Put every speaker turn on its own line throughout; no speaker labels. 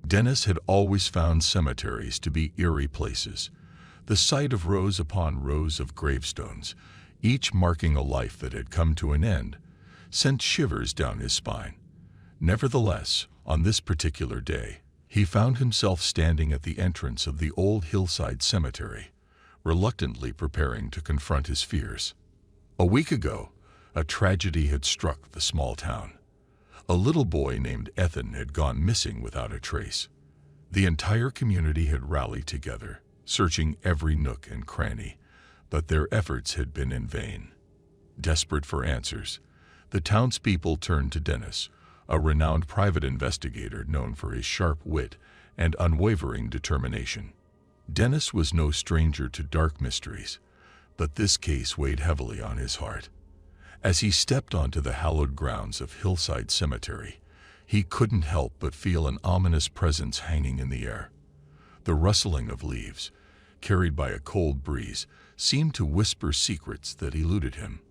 Dennis had always found cemeteries to be eerie places, the sight of rows upon rows of gravestones, each marking a life that had come to an end, sent shivers down his spine. Nevertheless, on this particular day, he found himself standing at the entrance of the old hillside cemetery, reluctantly preparing to confront his fears. A week ago, a tragedy had struck the small town. A little boy named Ethan had gone missing without a trace. The entire community had rallied together, searching every nook and cranny, but their efforts had been in vain. Desperate for answers, the townspeople turned to Dennis, a renowned private investigator known for his sharp wit and unwavering determination. Dennis was no stranger to dark mysteries, but this case weighed heavily on his heart. As he stepped onto the hallowed grounds of Hillside Cemetery, he couldn't help but feel an ominous presence hanging in the air. The rustling of leaves, carried by a cold breeze, seemed to whisper secrets that eluded him.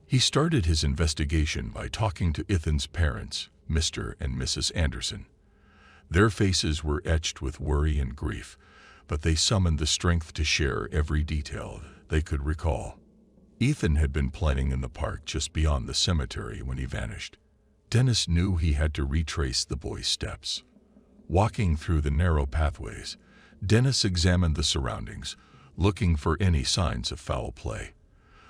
He started his investigation by talking to Ethan's parents, Mr. and Mrs. Anderson. Their faces were etched with worry and grief, but they summoned the strength to share every detail they could recall. Ethan had been playing in the park just beyond the cemetery when he vanished. Dennis knew he had to retrace the boy's steps. Walking through the narrow pathways, Dennis examined the surroundings, looking for any signs of foul play.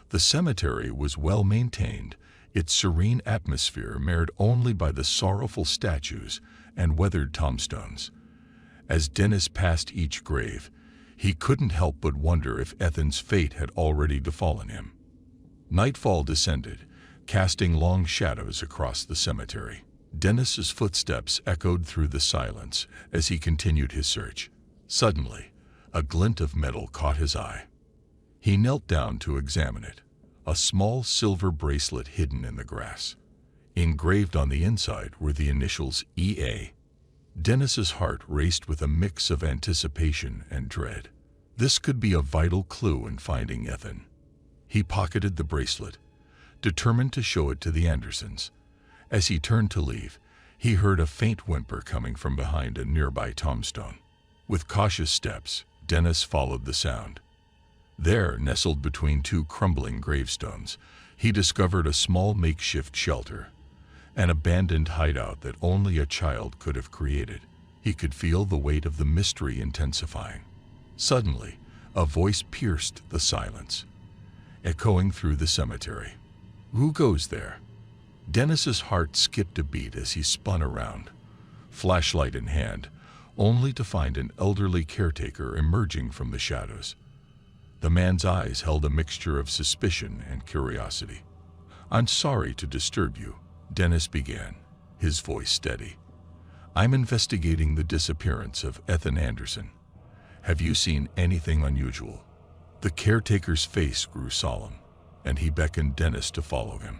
The cemetery was well maintained, its serene atmosphere marred only by the sorrowful statues and weathered tombstones. As Dennis passed each grave, he couldn't help but wonder if Ethan's fate had already befallen him. Nightfall descended, casting long shadows across the cemetery. Dennis's footsteps echoed through the silence as he continued his search. Suddenly, a glint of metal caught his eye. He knelt down to examine it, a small silver bracelet hidden in the grass. Engraved on the inside were the initials EA. Dennis's heart raced with a mix of anticipation and dread. This could be a vital clue in finding Ethan. He pocketed the bracelet, determined to show it to the Andersons. As he turned to leave, he heard a faint whimper coming from behind a nearby tombstone. With cautious steps, Dennis followed the sound. There, nestled between two crumbling gravestones, he discovered a small makeshift shelter, an abandoned hideout that only a child could have created. He could feel the weight of the mystery intensifying. Suddenly, a voice pierced the silence, echoing through the cemetery. "Who goes there?" Dennis's heart skipped a beat as he spun around, flashlight in hand, only to find an elderly caretaker emerging from the shadows. The man's eyes held a mixture of suspicion and curiosity. "I'm sorry to disturb you," Dennis began, his voice steady. "I'm investigating the disappearance of Ethan Anderson. Have you seen anything unusual?" The caretaker's face grew solemn, and he beckoned Dennis to follow him.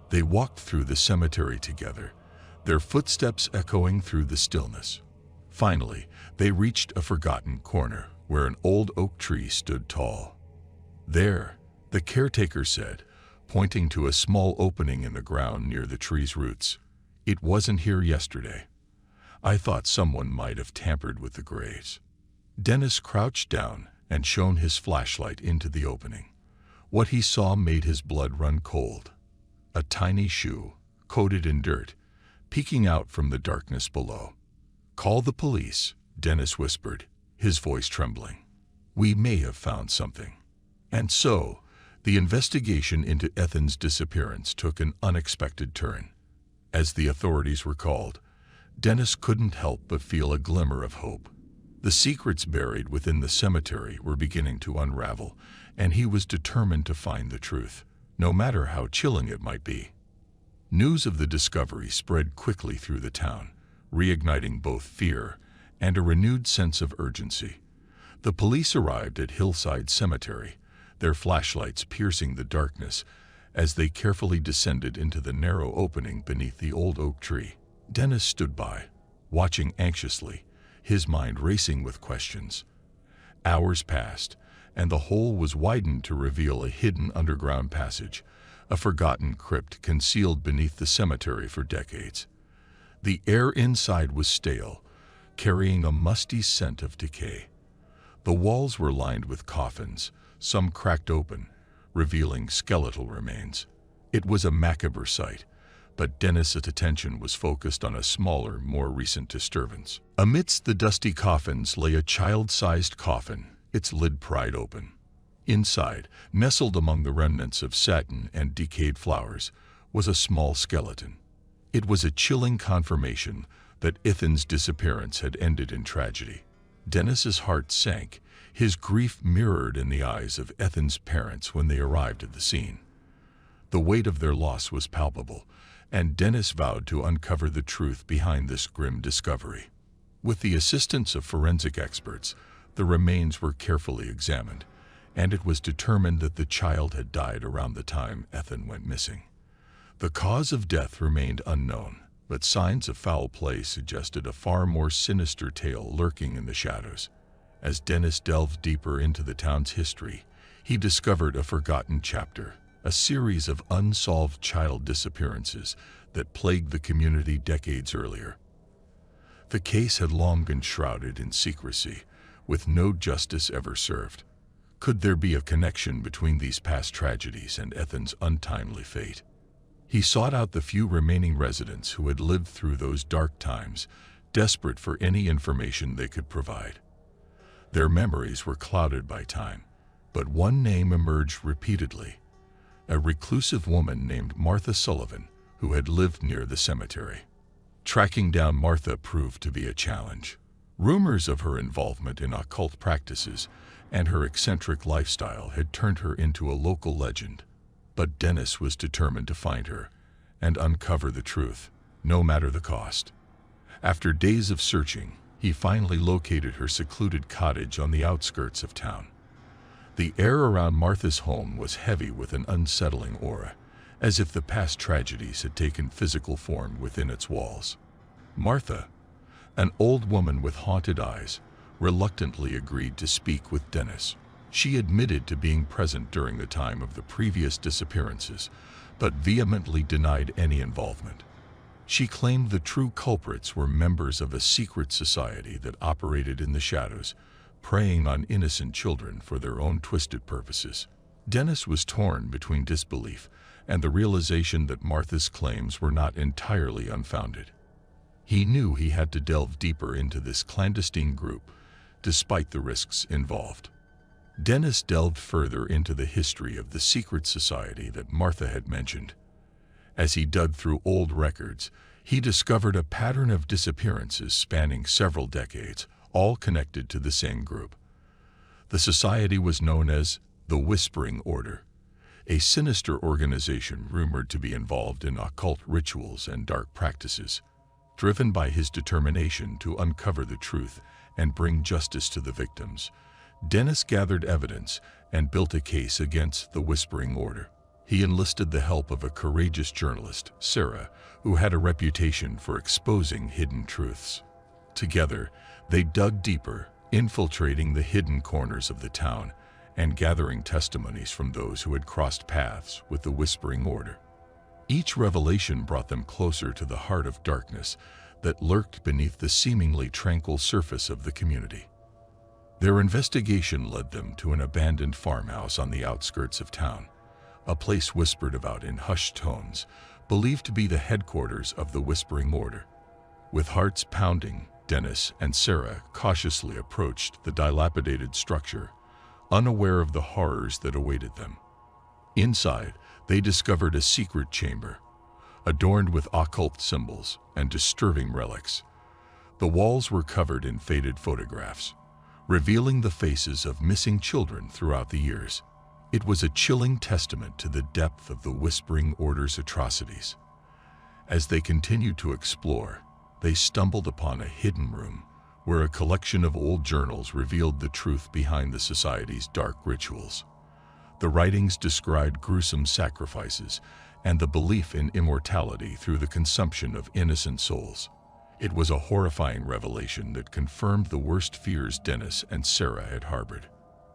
They walked through the cemetery together, their footsteps echoing through the stillness. Finally, they reached a forgotten corner where an old oak tree stood tall. "There," the caretaker said, pointing to a small opening in the ground near the tree's roots. "It wasn't here yesterday. I thought someone might have tampered with the graves." Dennis crouched down and shone his flashlight into the opening. What he saw made his blood run cold. A tiny shoe, coated in dirt, peeking out from the darkness below. "Call the police," Dennis whispered, his voice trembling. "We may have found something." And so, the investigation into Ethan's disappearance took an unexpected turn. As the authorities were called, Dennis couldn't help but feel a glimmer of hope. The secrets buried within the cemetery were beginning to unravel, and he was determined to find the truth, no matter how chilling it might be. News of the discovery spread quickly through the town, reigniting both fear and a renewed sense of urgency. The police arrived at Hillside Cemetery, their flashlights piercing the darkness as they carefully descended into the narrow opening beneath the old oak tree. Dennis stood by, watching anxiously, his mind racing with questions. Hours passed, and the hole was widened to reveal a hidden underground passage, a forgotten crypt concealed beneath the cemetery for decades. The air inside was stale, carrying a musty scent of decay. The walls were lined with coffins, some cracked open, revealing skeletal remains. It was a macabre sight, but Dennis's attention was focused on a smaller, more recent disturbance. Amidst the dusty coffins lay a child-sized coffin, its lid pried open. Inside, nestled among the remnants of satin and decayed flowers, was a small skeleton. It was a chilling confirmation that Ethan's disappearance had ended in tragedy. Dennis's heart sank, his grief mirrored in the eyes of Ethan's parents when they arrived at the scene. The weight of their loss was palpable, and Dennis vowed to uncover the truth behind this grim discovery. With the assistance of forensic experts, the remains were carefully examined, and it was determined that the child had died around the time Ethan went missing. The cause of death remained unknown, but signs of foul play suggested a far more sinister tale lurking in the shadows. As Dennis delved deeper into the town's history, he discovered a forgotten chapter, a series of unsolved child disappearances that plagued the community decades earlier. The case had long been shrouded in secrecy, with no justice ever served. Could there be a connection between these past tragedies and Ethan's untimely fate? He sought out the few remaining residents who had lived through those dark times, desperate for any information they could provide. Their memories were clouded by time, but one name emerged repeatedly: a reclusive woman named Martha Sullivan, who had lived near the cemetery. Tracking down Martha proved to be a challenge. Rumors of her involvement in occult practices and her eccentric lifestyle had turned her into a local legend. But Dennis was determined to find her and uncover the truth, no matter the cost. After days of searching, he finally located her secluded cottage on the outskirts of town. The air around Martha's home was heavy with an unsettling aura, as if the past tragedies had taken physical form within its walls. Martha, an old woman with haunted eyes, reluctantly agreed to speak with Dennis. She admitted to being present during the time of the previous disappearances, but vehemently denied any involvement. She claimed the true culprits were members of a secret society that operated in the shadows, preying on innocent children for their own twisted purposes. Dennis was torn between disbelief and the realization that Martha's claims were not entirely unfounded. He knew he had to delve deeper into this clandestine group, despite the risks involved. Dennis delved further into the history of the secret society that Martha had mentioned. As he dug through old records, he discovered a pattern of disappearances spanning several decades, all connected to the same group. The society was known as the Whispering Order, a sinister organization rumored to be involved in occult rituals and dark practices. Driven by his determination to uncover the truth and bring justice to the victims, Dennis gathered evidence and built a case against the Whispering Order. He enlisted the help of a courageous journalist, Sarah, who had a reputation for exposing hidden truths. Together, they dug deeper, infiltrating the hidden corners of the town and gathering testimonies from those who had crossed paths with the Whispering Order. Each revelation brought them closer to the heart of darkness that lurked beneath the seemingly tranquil surface of the community. Their investigation led them to an abandoned farmhouse on the outskirts of town, a place whispered about in hushed tones, believed to be the headquarters of the Whispering Order. With hearts pounding, Dennis and Sarah cautiously approached the dilapidated structure, unaware of the horrors that awaited them. Inside, they discovered a secret chamber, adorned with occult symbols and disturbing relics. The walls were covered in faded photographs, revealing the faces of missing children throughout the years. It was a chilling testament to the depth of the Whispering Order's atrocities. As they continued to explore, they stumbled upon a hidden room where a collection of old journals revealed the truth behind the society's dark rituals. The writings described gruesome sacrifices and the belief in immortality through the consumption of innocent souls. It was a horrifying revelation that confirmed the worst fears Dennis and Sarah had harbored.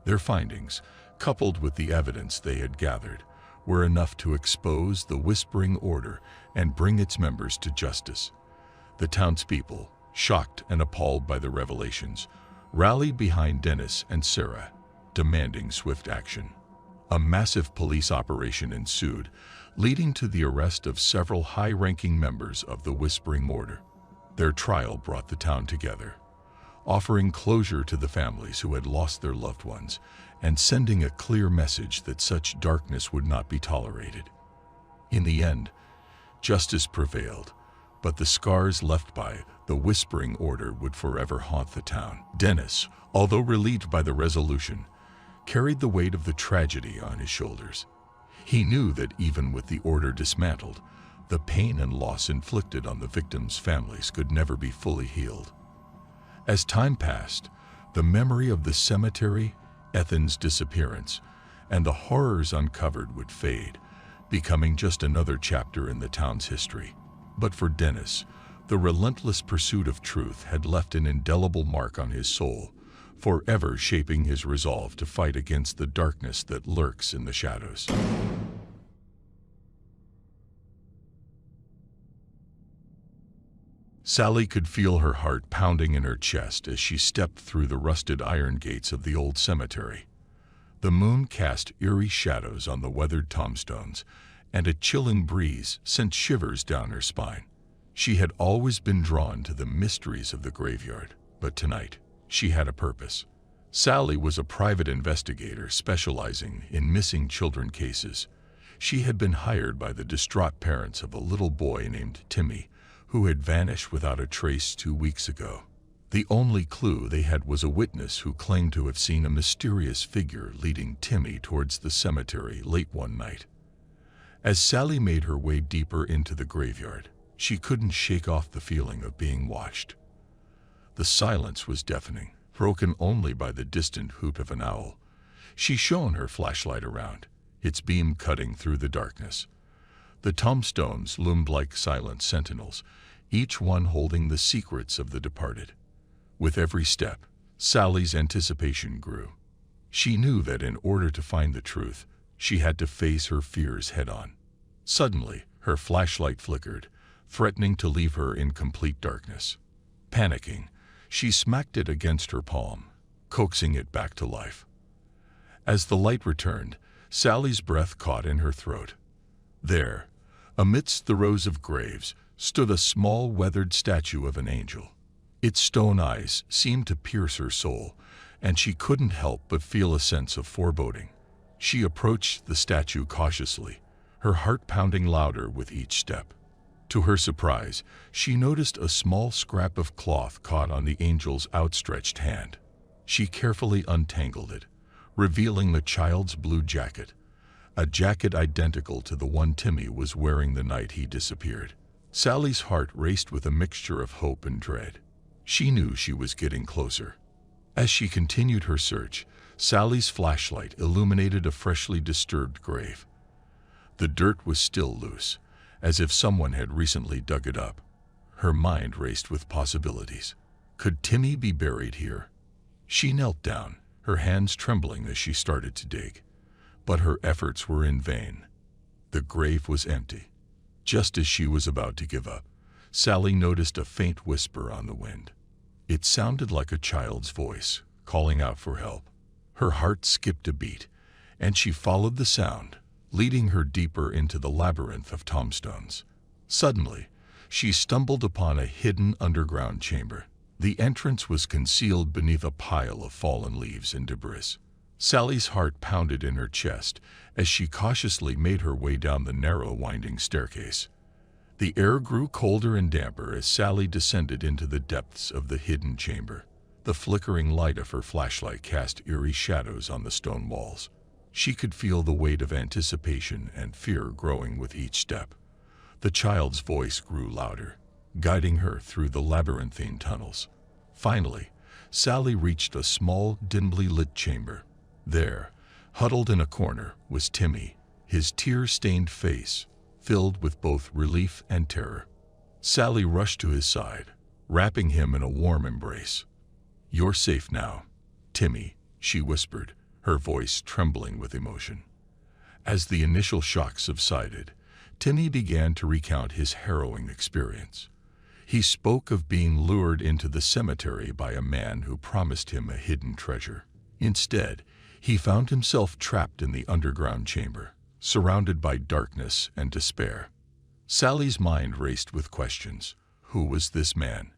Their findings, coupled with the evidence they had gathered, were enough to expose the Whispering Order and bring its members to justice. The townspeople, shocked and appalled by the revelations, rallied behind Dennis and Sarah, demanding swift action. A massive police operation ensued, leading to the arrest of several high-ranking members of the Whispering Order. Their trial brought the town together, offering closure to the families who had lost their loved ones and sending a clear message that such darkness would not be tolerated. In the end, justice prevailed, but the scars left by the Whispering Order would forever haunt the town. Dennis, although relieved by the resolution, carried the weight of the tragedy on his shoulders. He knew that even with the order dismantled, the pain and loss inflicted on the victims' families could never be fully healed. As time passed, the memory of the cemetery, Ethan's disappearance, and the horrors uncovered would fade, becoming just another chapter in the town's history. But for Dennis, the relentless pursuit of truth had left an indelible mark on his soul, forever shaping his resolve to fight against the darkness that lurks in the shadows. Sally could feel her heart pounding in her chest as she stepped through the rusted iron gates of the old cemetery. The moon cast eerie shadows on the weathered tombstones, and a chilling breeze sent shivers down her spine. She had always been drawn to the mysteries of the graveyard, but tonight she had a purpose. Sally was a private investigator specializing in missing children cases. She had been hired by the distraught parents of a little boy named Timmy, who had vanished without a trace 2 weeks ago. The only clue they had was a witness who claimed to have seen a mysterious figure leading Timmy towards the cemetery late one night. As Sally made her way deeper into the graveyard, she couldn't shake off the feeling of being watched. The silence was deafening, broken only by the distant hoot of an owl. She shone her flashlight around, its beam cutting through the darkness. The tombstones loomed like silent sentinels, each one holding the secrets of the departed. With every step, Sally's anticipation grew. She knew that in order to find the truth, she had to face her fears head-on. Suddenly, her flashlight flickered, threatening to leave her in complete darkness. Panicking, she smacked it against her palm, coaxing it back to life. As the light returned, Sally's breath caught in her throat. There, amidst the rows of graves, stood a small weathered statue of an angel. Its stone eyes seemed to pierce her soul, and she couldn't help but feel a sense of foreboding. She approached the statue cautiously, her heart pounding louder with each step. To her surprise, she noticed a small scrap of cloth caught on the angel's outstretched hand. She carefully untangled it, revealing the child's blue jacket, a jacket identical to the one Timmy was wearing the night he disappeared. Sally's heart raced with a mixture of hope and dread. She knew she was getting closer. As she continued her search, Sally's flashlight illuminated a freshly disturbed grave. The dirt was still loose, as if someone had recently dug it up. Her mind raced with possibilities. Could Timmy be buried here? She knelt down, her hands trembling as she started to dig. But her efforts were in vain. The grave was empty. Just as she was about to give up, Sally noticed a faint whisper on the wind. It sounded like a child's voice, calling out for help. Her heart skipped a beat, and she followed the sound, leading her deeper into the labyrinth of tombstones. Suddenly, she stumbled upon a hidden underground chamber. The entrance was concealed beneath a pile of fallen leaves and debris. Sally's heart pounded in her chest as she cautiously made her way down the narrow, winding staircase. The air grew colder and damper as Sally descended into the depths of the hidden chamber. The flickering light of her flashlight cast eerie shadows on the stone walls. She could feel the weight of anticipation and fear growing with each step. The child's voice grew louder, guiding her through the labyrinthine tunnels. Finally, Sally reached a small, dimly lit chamber. There, huddled in a corner, was Timmy, his tear-stained face filled with both relief and terror. Sally rushed to his side, wrapping him in a warm embrace. "You're safe now, Timmy," she whispered, her voice trembling with emotion. As the initial shock subsided, Timmy began to recount his harrowing experience. He spoke of being lured into the cemetery by a man who promised him a hidden treasure. Instead, he found himself trapped in the underground chamber, surrounded by darkness and despair. Sally's mind raced with questions. Who was this man,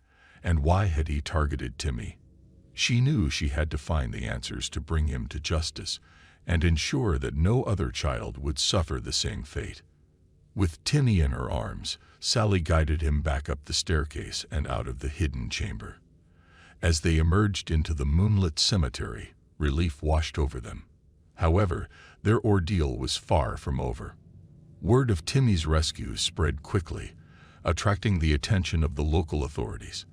and why had he targeted Timmy? She knew she had to find the answers to bring him to justice and ensure that no other child would suffer the same fate. With Timmy in her arms, Sally guided him back up the staircase and out of the hidden chamber. As they emerged into the moonlit cemetery, relief washed over them. However, their ordeal was far from over. Word of Timmy's rescue spread quickly, attracting the attention of the local authorities.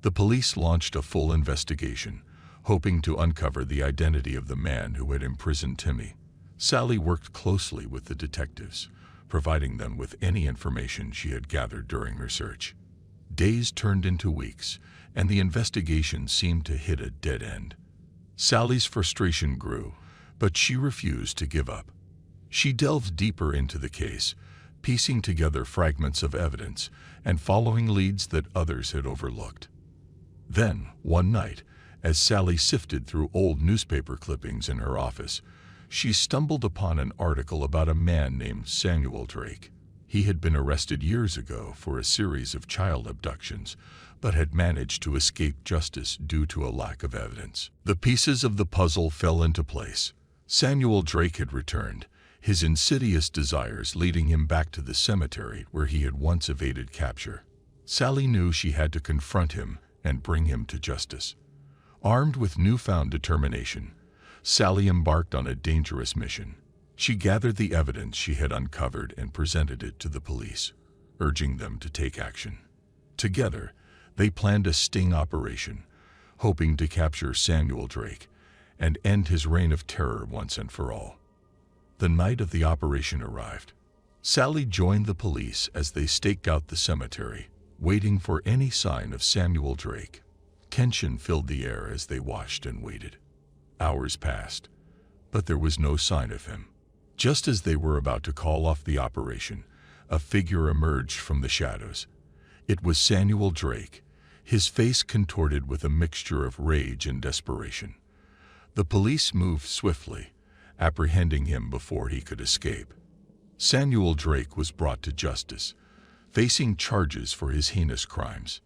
The police launched a full investigation, hoping to uncover the identity of the man who had imprisoned Timmy. Sally worked closely with the detectives, providing them with any information she had gathered during her search. Days turned into weeks, and the investigation seemed to hit a dead end. Sally's frustration grew, but she refused to give up. She delved deeper into the case, piecing together fragments of evidence and following leads that others had overlooked. Then, one night, as Sally sifted through old newspaper clippings in her office, she stumbled upon an article about a man named Samuel Drake. He had been arrested years ago for a series of child abductions, but had managed to escape justice due to a lack of evidence. The pieces of the puzzle fell into place. Samuel Drake had returned, his insidious desires leading him back to the cemetery where he had once evaded capture. Sally knew she had to confront him and bring him to justice. Armed with newfound determination, Sally embarked on a dangerous mission. She gathered the evidence she had uncovered and presented it to the police, urging them to take action. Together, they planned a sting operation, hoping to capture Samuel Drake and end his reign of terror once and for all. The night of the operation arrived. Sally joined the police as they staked out the cemetery, waiting for any sign of Samuel Drake. Tension filled the air as they watched and waited. Hours passed, but there was no sign of him. Just as they were about to call off the operation, a figure emerged from the shadows. It was Samuel Drake, his face contorted with a mixture of rage and desperation. The police moved swiftly, apprehending him before he could escape. Samuel Drake was brought to justice, facing charges for his heinous crimes.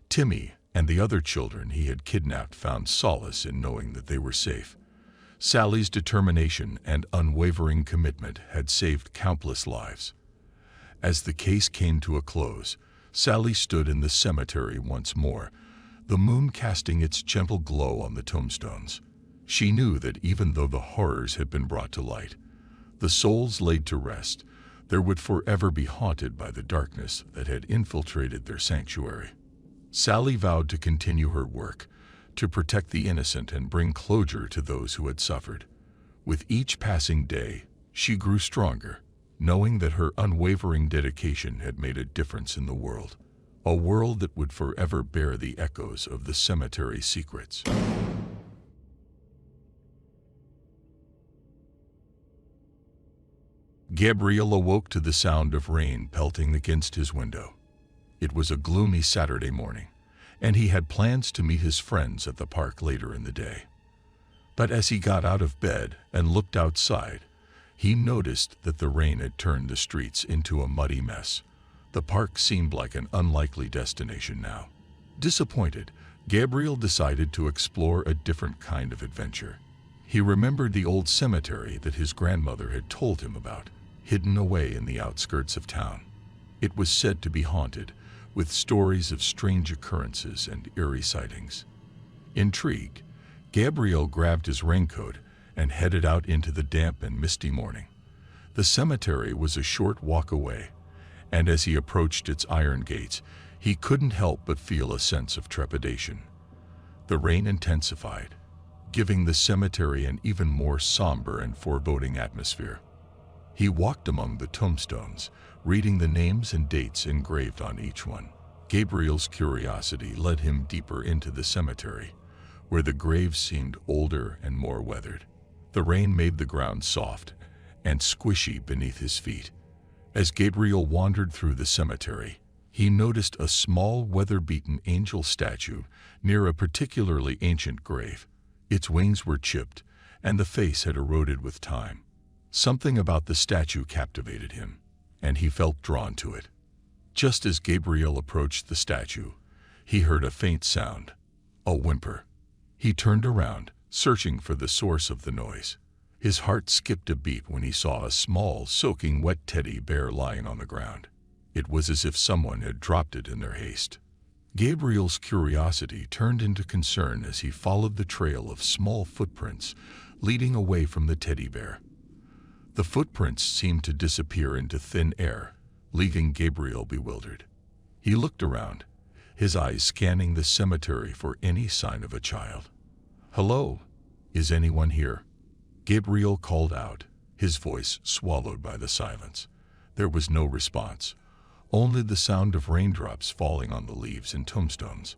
Timmy and the other children he had kidnapped found solace in knowing that they were safe. Sally's determination and unwavering commitment had saved countless lives. As the case came to a close, Sally stood in the cemetery once more, the moon casting its gentle glow on the tombstones. She knew that even though the horrors had been brought to light, the souls laid to rest, there would forever be haunted by the darkness that had infiltrated their sanctuary. Sally vowed to continue her work, to protect the innocent and bring closure to those who had suffered. With each passing day, she grew stronger, knowing that her unwavering dedication had made a difference in the world, a world that would forever bear the echoes of the cemetery's secrets. Gabriel awoke to the sound of rain pelting against his window. It was a gloomy Saturday morning, and he had plans to meet his friends at the park later in the day. But as he got out of bed and looked outside, he noticed that the rain had turned the streets into a muddy mess. The park seemed like an unlikely destination now. Disappointed, Gabriel decided to explore a different kind of adventure. He remembered the old cemetery that his grandmother had told him about, hidden away in the outskirts of town. It was said to be haunted, with stories of strange occurrences and eerie sightings. Intrigued, Gabriel grabbed his raincoat and headed out into the damp and misty morning. The cemetery was a short walk away, and as he approached its iron gates, he couldn't help but feel a sense of trepidation. The rain intensified, giving the cemetery an even more somber and foreboding atmosphere. He walked among the tombstones, reading the names and dates engraved on each one. Gabriel's curiosity led him deeper into the cemetery, where the graves seemed older and more weathered. The rain made the ground soft and squishy beneath his feet. As Gabriel wandered through the cemetery, He noticed a small, weather-beaten angel statue near a particularly ancient grave. Its wings were chipped, and the face had eroded with time. Something about the statue captivated him, and he felt drawn to it. Just as Gabriel approached the statue, he heard a faint sound, a whimper. He turned around, searching for the source of the noise. His heart skipped a beat when he saw a small, soaking wet teddy bear lying on the ground. It was as if someone had dropped it in their haste. Gabriel's curiosity turned into concern as he followed the trail of small footprints leading away from the teddy bear. The footprints seemed to disappear into thin air, leaving Gabriel bewildered. He looked around, his eyes scanning the cemetery for any sign of a child. "Hello, is anyone here?" Gabriel called out, his voice swallowed by the silence. There was no response, only the sound of raindrops falling on the leaves and tombstones.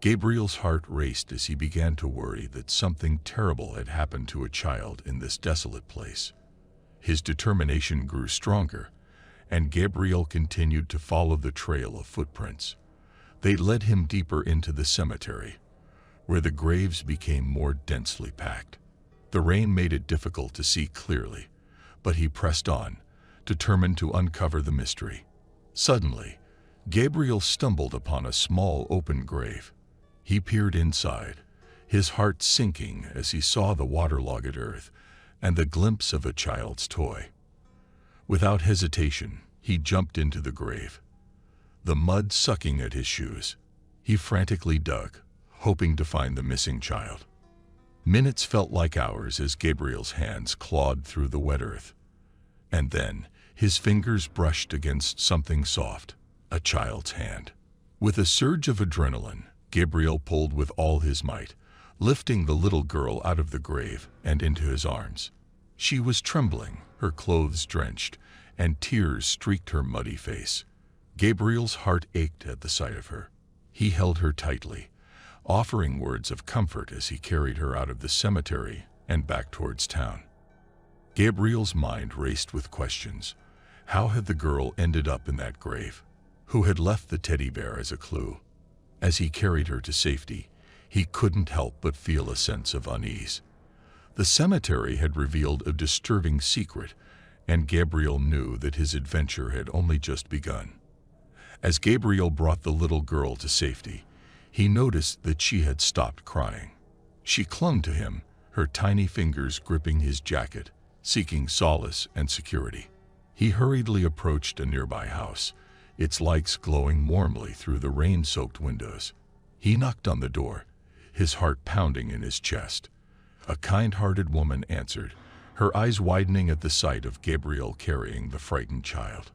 Gabriel's heart raced as he began to worry that something terrible had happened to a child in this desolate place. His determination grew stronger, and Gabriel continued to follow the trail of footprints. They led him deeper into the cemetery, where the graves became more densely packed. The rain made it difficult to see clearly, but he pressed on, determined to uncover the mystery. Suddenly, Gabriel stumbled upon a small open grave. He peered inside, his heart sinking as he saw the waterlogged earth and the glimpse of a child's toy. Without hesitation, he jumped into the grave, the mud sucking at his shoes. He frantically dug, hoping to find the missing child. Minutes felt like hours as Gabriel's hands clawed through the wet earth. And then, his fingers brushed against something soft, a child's hand. With a surge of adrenaline, Gabriel pulled with all his might, lifting the little girl out of the grave and into his arms. She was trembling, her clothes drenched, and tears streaked her muddy face. Gabriel's heart ached at the sight of her. He held her tightly, offering words of comfort as he carried her out of the cemetery and back towards town. Gabriel's mind raced with questions. How had the girl ended up in that grave? Who had left the teddy bear as a clue? As he carried her to safety, he couldn't help but feel a sense of unease. The cemetery had revealed a disturbing secret, and Gabriel knew that his adventure had only just begun. As Gabriel brought the little girl to safety, he noticed that she had stopped crying. She clung to him, her tiny fingers gripping his jacket, seeking solace and security. He hurriedly approached a nearby house, its lights glowing warmly through the rain-soaked windows. He knocked on the door, his heart pounding in his chest. A kind-hearted woman answered, her eyes widening at the sight of Gabriel carrying the frightened child.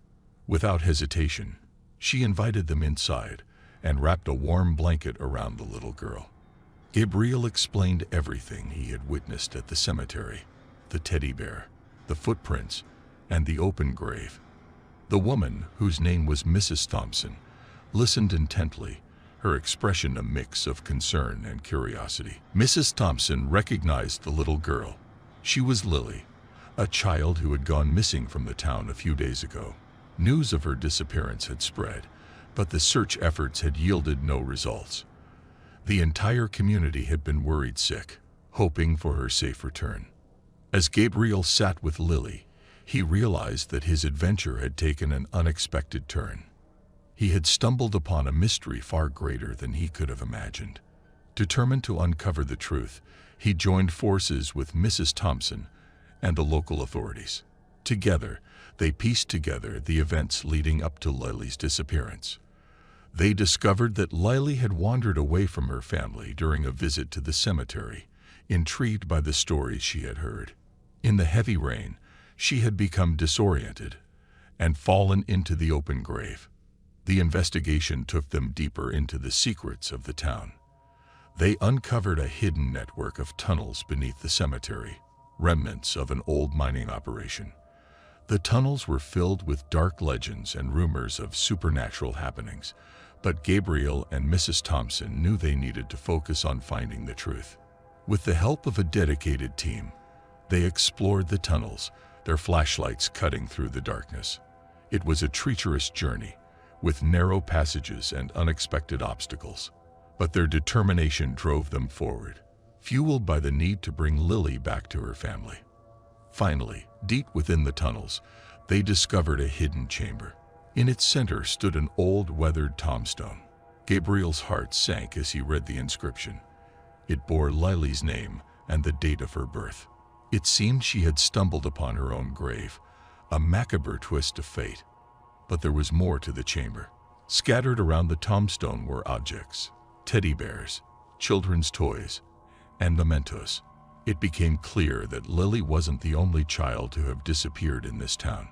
Without hesitation, she invited them inside and wrapped a warm blanket around the little girl. Gabriel explained everything he had witnessed at the cemetery, the teddy bear, the footprints, and the open grave. The woman, whose name was Mrs. Thompson, listened intently, her expression a mix of concern and curiosity. Mrs. Thompson recognized the little girl. She was Lily, a child who had gone missing from the town a few days ago. News of her disappearance had spread, but the search efforts had yielded no results. The entire community had been worried sick, hoping for her safe return. As Gabriel sat with Lily, he realized that his adventure had taken an unexpected turn. He had stumbled upon a mystery far greater than he could have imagined. Determined to uncover the truth, he joined forces with Mrs. Thompson and the local authorities. Together, they pieced together the events leading up to Lily's disappearance. They discovered that Lily had wandered away from her family during a visit to the cemetery, intrigued by the stories she had heard. In the heavy rain, she had become disoriented and fallen into the open grave. The investigation took them deeper into the secrets of the town. They uncovered a hidden network of tunnels beneath the cemetery, remnants of an old mining operation. The tunnels were filled with dark legends and rumors of supernatural happenings, but Gabriel and Mrs. Thompson knew they needed to focus on finding the truth. With the help of a dedicated team, they explored the tunnels, their flashlights cutting through the darkness. It was a treacherous journey, with narrow passages and unexpected obstacles. But their determination drove them forward, fueled by the need to bring Lily back to her family. Finally, deep within the tunnels, they discovered a hidden chamber. In its center stood an old, weathered tombstone. Gabriel's heart sank as he read the inscription. It bore Lily's name and the date of her birth. It seemed she had stumbled upon her own grave, a macabre twist of fate. But there was more to the chamber. Scattered around the tombstone were objects, teddy bears, children's toys, and mementos. It became clear that Lily wasn't the only child to have disappeared in this town.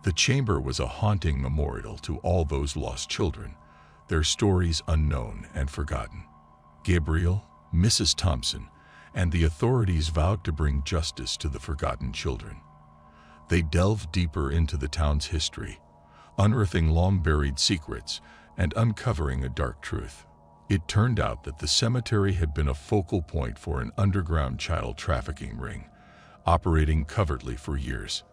The chamber was a haunting memorial to all those lost children, their stories unknown and forgotten. Gabriel, Mrs. Thompson, and the authorities vowed to bring justice to the forgotten children. They delved deeper into the town's history, unearthing long-buried secrets and uncovering a dark truth. It turned out that the cemetery had been a focal point for an underground child trafficking ring, operating covertly for years.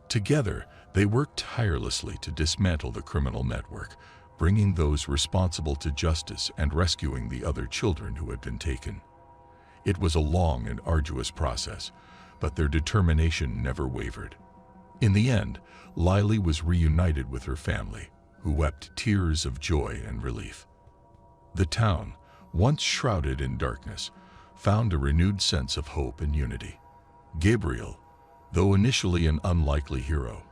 Together, they worked tirelessly to dismantle the criminal network, bringing those responsible to justice and rescuing the other children who had been taken. It was a long and arduous process, but their determination never wavered. In the end, Lily was reunited with her family, who wept tears of joy and relief. The town, once shrouded in darkness, found a renewed sense of hope and unity. Gabriel, though initially an unlikely hero,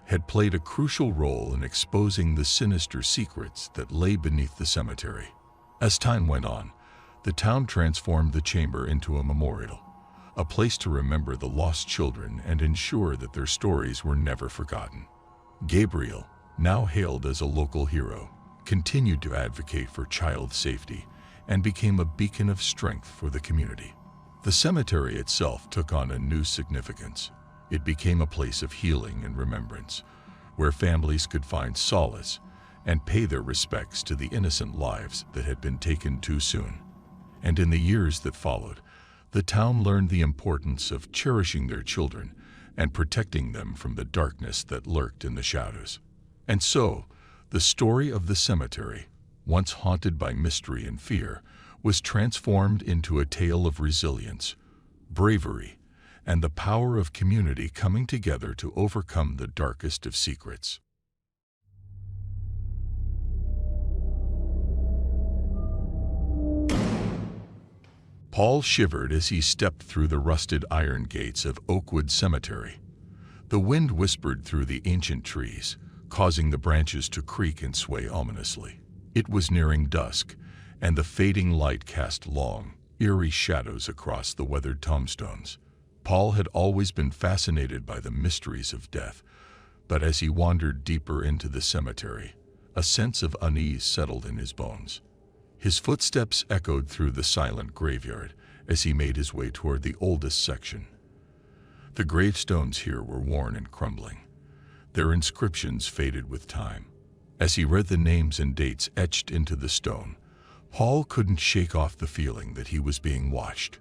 had played a crucial role in exposing the sinister secrets that lay beneath the cemetery. As time went on, the town transformed the chamber into a memorial, a place to remember the lost children and ensure that their stories were never forgotten. Gabriel, now hailed as a local hero, continued to advocate for child safety and became a beacon of strength for the community. The cemetery itself took on a new significance. It became a place of healing and remembrance, where families could find solace and pay their respects to the innocent lives that had been taken too soon. And in the years that followed, the town learned the importance of cherishing their children and protecting them from the darkness that lurked in the shadows. And so, the story of the cemetery, once haunted by mystery and fear, was transformed into a tale of resilience, bravery, and the power of community coming together to overcome the darkest of secrets. Paul shivered as he stepped through the rusted iron gates of Oakwood Cemetery. The wind whispered through the ancient trees, causing the branches to creak and sway ominously. It was nearing dusk, and the fading light cast long, eerie shadows across the weathered tombstones. Paul had always been fascinated by the mysteries of death, but as he wandered deeper into the cemetery, a sense of unease settled in his bones. His footsteps echoed through the silent graveyard as he made his way toward the oldest section. The gravestones here were worn and crumbling, their inscriptions faded with time. As he read the names and dates etched into the stone, Paul couldn't shake off the feeling that he was being watched.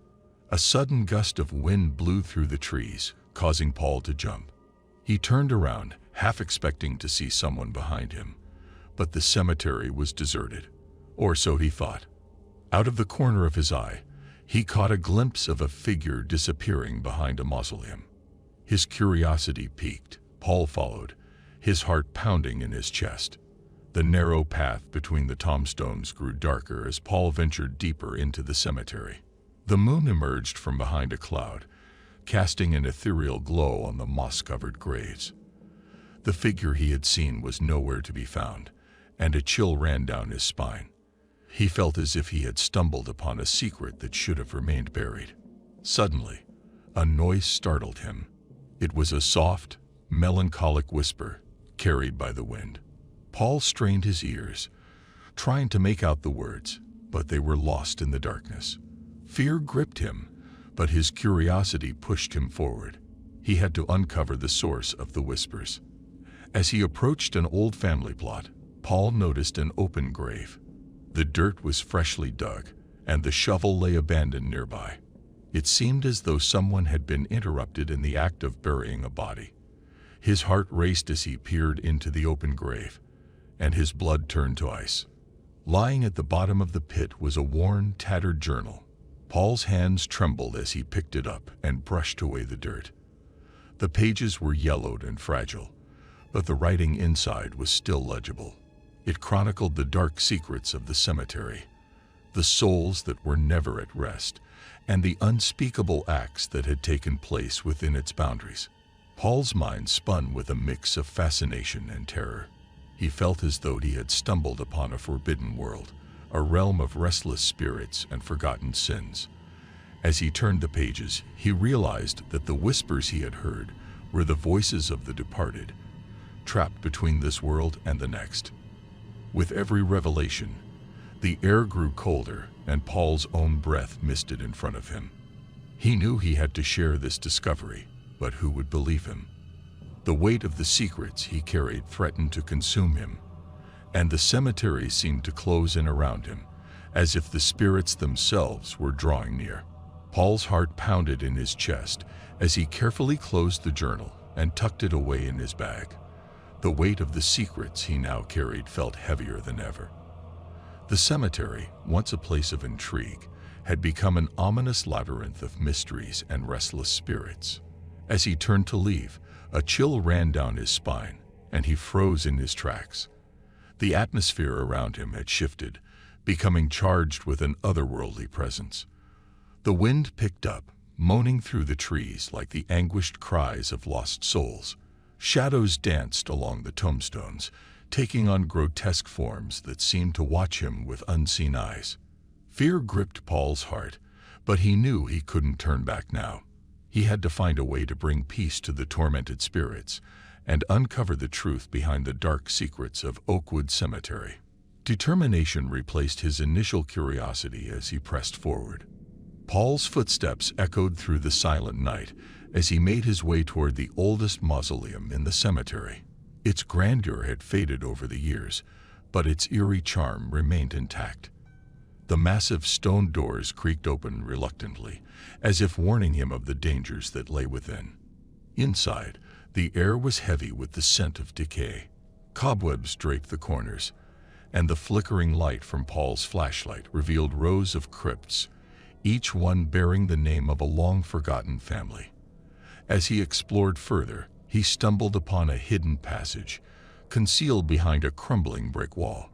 A sudden gust of wind blew through the trees, causing Paul to jump. He turned around, half expecting to see someone behind him, but the cemetery was deserted. Or so he thought. Out of the corner of his eye, he caught a glimpse of a figure disappearing behind a mausoleum. His curiosity piqued. Paul followed, his heart pounding in his chest. The narrow path between the tombstones grew darker as Paul ventured deeper into the cemetery. The moon emerged from behind a cloud, casting an ethereal glow on the moss-covered graves. The figure he had seen was nowhere to be found, and a chill ran down his spine. He felt as if he had stumbled upon a secret that should have remained buried. Suddenly, a noise startled him. It was a soft, melancholic whisper, carried by the wind. Paul strained his ears, trying to make out the words, but they were lost in the darkness. Fear gripped him, but his curiosity pushed him forward. He had to uncover the source of the whispers. As he approached an old family plot, Paul noticed an open grave. The dirt was freshly dug, and the shovel lay abandoned nearby. It seemed as though someone had been interrupted in the act of burying a body. His heart raced as he peered into the open grave, and his blood turned to ice. Lying at the bottom of the pit was a worn, tattered journal. Paul's hands trembled as he picked it up and brushed away the dirt. The pages were yellowed and fragile, but the writing inside was still legible. It chronicled the dark secrets of the cemetery, the souls that were never at rest, and the unspeakable acts that had taken place within its boundaries. Paul's mind spun with a mix of fascination and terror. He felt as though he had stumbled upon a forbidden world, a realm of restless spirits and forgotten sins. As he turned the pages, he realized that the whispers he had heard were the voices of the departed, trapped between this world and the next. With every revelation, the air grew colder and Paul's own breath misted in front of him. He knew he had to share this discovery, but who would believe him? The weight of the secrets he carried threatened to consume him, and the cemetery seemed to close in around him, as if the spirits themselves were drawing near. Paul's heart pounded in his chest as he carefully closed the journal and tucked it away in his bag. The weight of the secrets he now carried felt heavier than ever. The cemetery, once a place of intrigue, had become an ominous labyrinth of mysteries and restless spirits. As he turned to leave, a chill ran down his spine, and he froze in his tracks. The atmosphere around him had shifted, becoming charged with an otherworldly presence. The wind picked up, moaning through the trees like the anguished cries of lost souls. Shadows danced along the tombstones, taking on grotesque forms that seemed to watch him with unseen eyes. Fear gripped Paul's heart, but he knew he couldn't turn back now. He had to find a way to bring peace to the tormented spirits and uncover the truth behind the dark secrets of Oakwood Cemetery. Determination replaced his initial curiosity as he pressed forward. Paul's footsteps echoed through the silent night as he made his way toward the oldest mausoleum in the cemetery. Its grandeur had faded over the years, but its eerie charm remained intact. The massive stone doors creaked open reluctantly, as if warning him of the dangers that lay within. Inside, the air was heavy with the scent of decay. Cobwebs draped the corners, and the flickering light from Paul's flashlight revealed rows of crypts, each one bearing the name of a long-forgotten family. As he explored further, he stumbled upon a hidden passage, concealed behind a crumbling brick wall.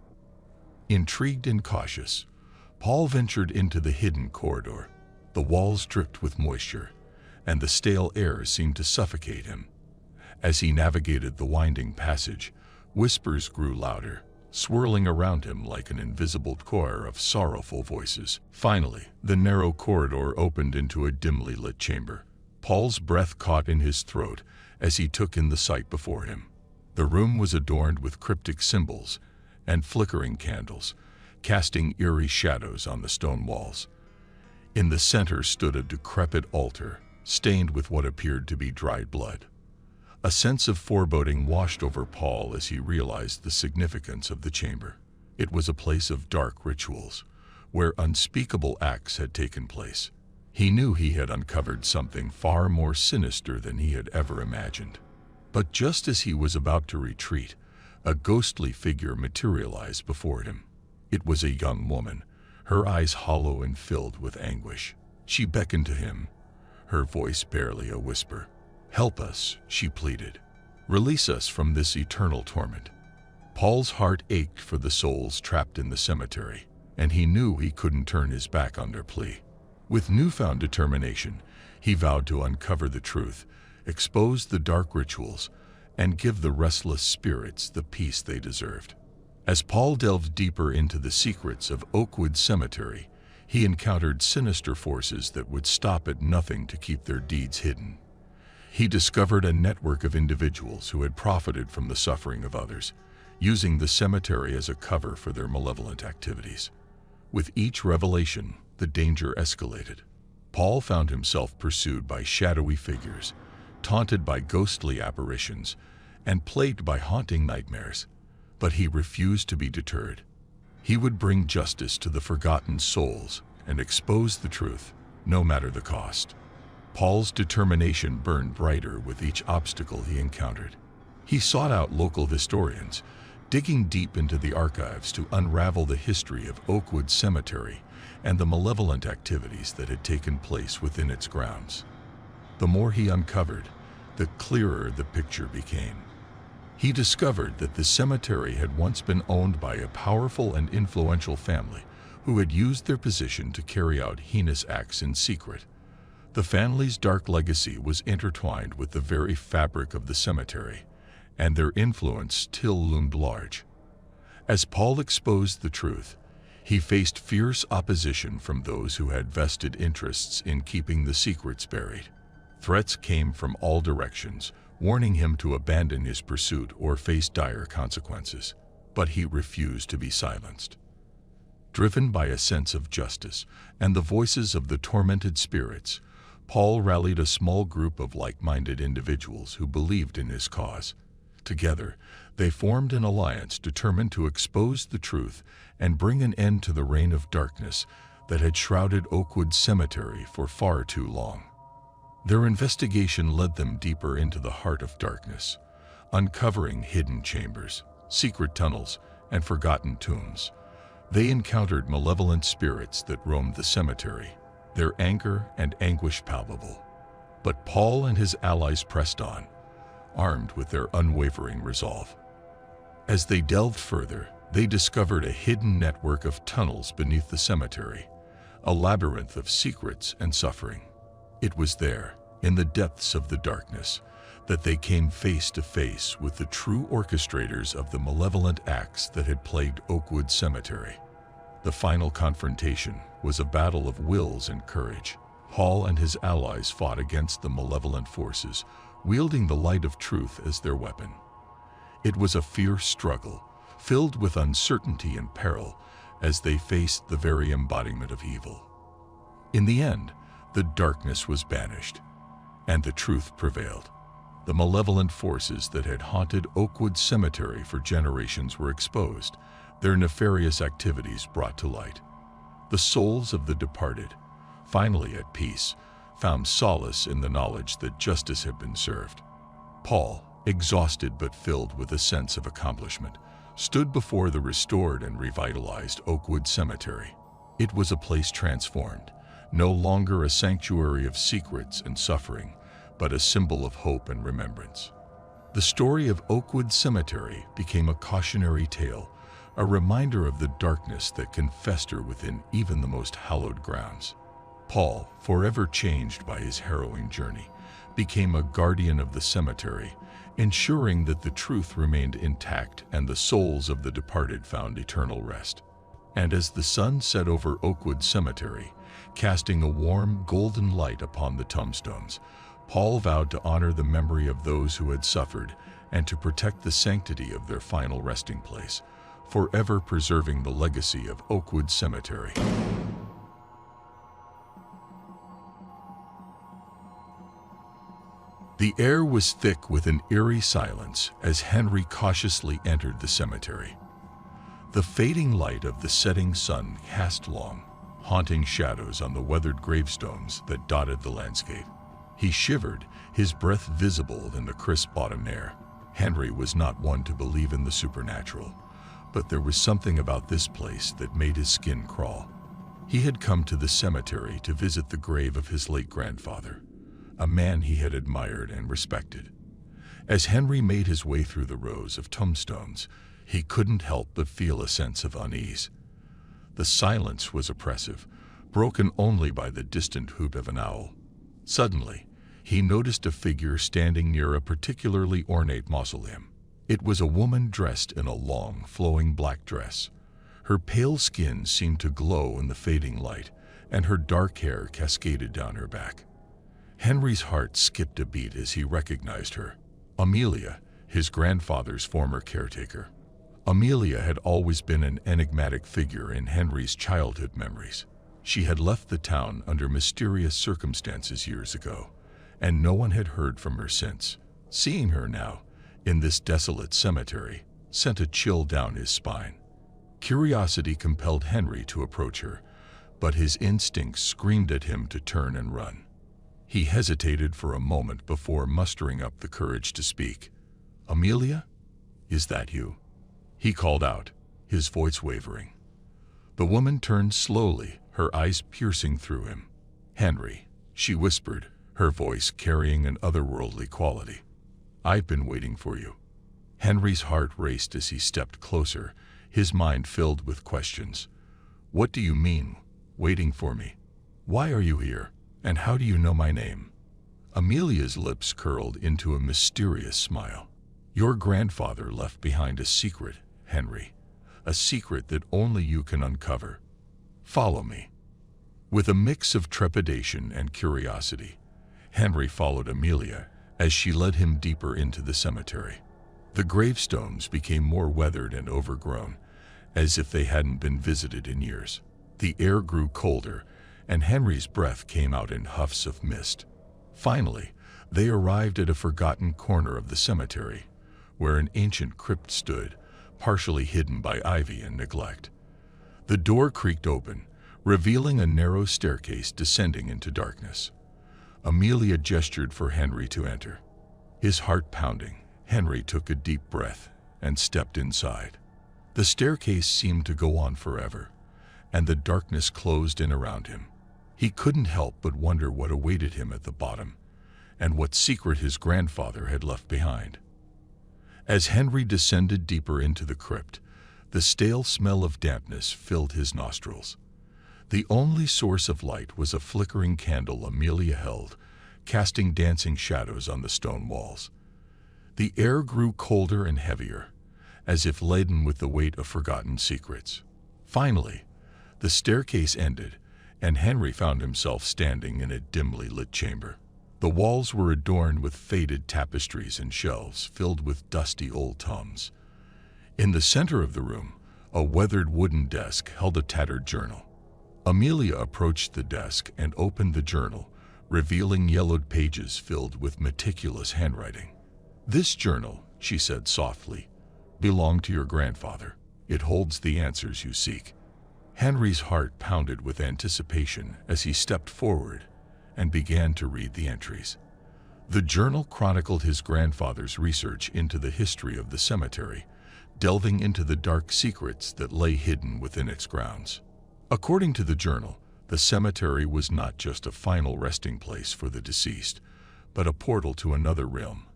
Intrigued and cautious, Paul ventured into the hidden corridor. The walls dripped with moisture, and the stale air seemed to suffocate him. As he navigated the winding passage, whispers grew louder, swirling around him like an invisible choir of sorrowful voices. Finally, the narrow corridor opened into a dimly lit chamber. Paul's breath caught in his throat as he took in the sight before him. The room was adorned with cryptic symbols and flickering candles, casting eerie shadows on the stone walls. In the center stood a decrepit altar, stained with what appeared to be dried blood. A sense of foreboding washed over Paul as he realized the significance of the chamber. It was a place of dark rituals, where unspeakable acts had taken place. He knew he had uncovered something far more sinister than he had ever imagined. But just as he was about to retreat, a ghostly figure materialized before him. It was a young woman, her eyes hollow and filled with anguish. She beckoned to him, her voice barely a whisper. "Help us," she pleaded. "Release us from this eternal torment." Paul's heart ached for the souls trapped in the cemetery, and he knew he couldn't turn his back on their plea. With newfound determination, he vowed to uncover the truth, expose the dark rituals, and give the restless spirits the peace they deserved. As Paul delved deeper into the secrets of Oakwood Cemetery, he encountered sinister forces that would stop at nothing to keep their deeds hidden. He discovered a network of individuals who had profited from the suffering of others, using the cemetery as a cover for their malevolent activities. With each revelation, the danger escalated. Paul found himself pursued by shadowy figures, taunted by ghostly apparitions, and plagued by haunting nightmares. But he refused to be deterred. He would bring justice to the forgotten souls and expose the truth, no matter the cost. Paul's determination burned brighter with each obstacle he encountered. He sought out local historians, digging deep into the archives to unravel the history of Oakwood Cemetery and the malevolent activities that had taken place within its grounds. The more he uncovered, the clearer the picture became. He discovered that the cemetery had once been owned by a powerful and influential family who had used their position to carry out heinous acts in secret. The family's dark legacy was intertwined with the very fabric of the cemetery, and their influence still loomed large. As Paul exposed the truth, he faced fierce opposition from those who had vested interests in keeping the secrets buried. Threats came from all directions, warning him to abandon his pursuit or face dire consequences, but he refused to be silenced. Driven by a sense of justice and the voices of the tormented spirits, Paul rallied a small group of like-minded individuals who believed in his cause. Together, they formed an alliance determined to expose the truth and bring an end to the reign of darkness that had shrouded Oakwood Cemetery for far too long. Their investigation led them deeper into the heart of darkness, uncovering hidden chambers, secret tunnels, and forgotten tombs. They encountered malevolent spirits that roamed the cemetery, their anger and anguish palpable. But Paul and his allies pressed on, armed with their unwavering resolve. As they delved further, they discovered a hidden network of tunnels beneath the cemetery, a labyrinth of secrets and suffering. It was there, in the depths of the darkness, that they came face to face with the true orchestrators of the malevolent acts that had plagued Oakwood Cemetery. The final confrontation was a battle of wills and courage. Paul and his allies fought against the malevolent forces, wielding the light of truth as their weapon. It was a fierce struggle, filled with uncertainty and peril, as they faced the very embodiment of evil. In the end, the darkness was banished, and the truth prevailed. The malevolent forces that had haunted Oakwood Cemetery for generations were exposed, their nefarious activities brought to light. The souls of the departed, finally at peace, found solace in the knowledge that justice had been served. Paul, exhausted but filled with a sense of accomplishment, stood before the restored and revitalized Oakwood Cemetery. It was a place transformed, no longer a sanctuary of secrets and suffering, but a symbol of hope and remembrance. The story of Oakwood Cemetery became a cautionary tale, a reminder of the darkness that can fester within even the most hallowed grounds. Paul, forever changed by his harrowing journey, became a guardian of the cemetery, ensuring that the truth remained intact and the souls of the departed found eternal rest. And as the sun set over Oakwood Cemetery, casting a warm, golden light upon the tombstones, Paul vowed to honor the memory of those who had suffered and to protect the sanctity of their final resting place, forever preserving the legacy of Oakwood Cemetery. The air was thick with an eerie silence as Henry cautiously entered the cemetery. The fading light of the setting sun cast long, haunting shadows on the weathered gravestones that dotted the landscape. He shivered, his breath visible in the crisp autumn air. Henry was not one to believe in the supernatural, but there was something about this place that made his skin crawl. He had come to the cemetery to visit the grave of his late grandfather, a man he had admired and respected. As Henry made his way through the rows of tombstones, he couldn't help but feel a sense of unease. The silence was oppressive, broken only by the distant hoot of an owl. Suddenly, he noticed a figure standing near a particularly ornate mausoleum. It was a woman dressed in a long, flowing black dress. Her pale skin seemed to glow in the fading light, and her dark hair cascaded down her back. Henry's heart skipped a beat as he recognized her. Amelia, his grandfather's former caretaker. Amelia had always been an enigmatic figure in Henry's childhood memories. She had left the town under mysterious circumstances years ago, and no one had heard from her since. Seeing her now, in this desolate cemetery, sent a chill down his spine. Curiosity compelled Henry to approach her, but his instincts screamed at him to turn and run. He hesitated for a moment before mustering up the courage to speak. "Amelia? Is that you?" he called out, his voice wavering. The woman turned slowly, her eyes piercing through him. "Henry," she whispered, her voice carrying an otherworldly quality. "I've been waiting for you." Henry's heart raced as he stepped closer, his mind filled with questions. "What do you mean, waiting for me? Why are you here? And how do you know my name?" Amelia's lips curled into a mysterious smile. "Your grandfather left behind a secret, Henry. A secret that only you can uncover. Follow me." With a mix of trepidation and curiosity, Henry followed Amelia as she led him deeper into the cemetery. The gravestones became more weathered and overgrown, as if they hadn't been visited in years. The air grew colder, and Henry's breath came out in huffs of mist. Finally, they arrived at a forgotten corner of the cemetery, where an ancient crypt stood, partially hidden by ivy and neglect. The door creaked open, revealing a narrow staircase descending into darkness. Amelia gestured for Henry to enter. His heart pounding, Henry took a deep breath and stepped inside. The staircase seemed to go on forever, and the darkness closed in around him. He couldn't help but wonder what awaited him at the bottom, and what secret his grandfather had left behind. As Henry descended deeper into the crypt, the stale smell of dampness filled his nostrils. The only source of light was a flickering candle Amelia held, casting dancing shadows on the stone walls. The air grew colder and heavier, as if laden with the weight of forgotten secrets. Finally, the staircase ended, and Henry found himself standing in a dimly lit chamber. The walls were adorned with faded tapestries and shelves filled with dusty old tomes. In the center of the room, a weathered wooden desk held a tattered journal. Amelia approached the desk and opened the journal, revealing yellowed pages filled with meticulous handwriting. "This journal," she said softly, "belonged to your grandfather. It holds the answers you seek." Henry's heart pounded with anticipation as he stepped forward and began to read the entries. The journal chronicled his grandfather's research into the history of the cemetery, delving into the dark secrets that lay hidden within its grounds. According to the journal, the cemetery was not just a final resting place for the deceased, but a portal to another realm,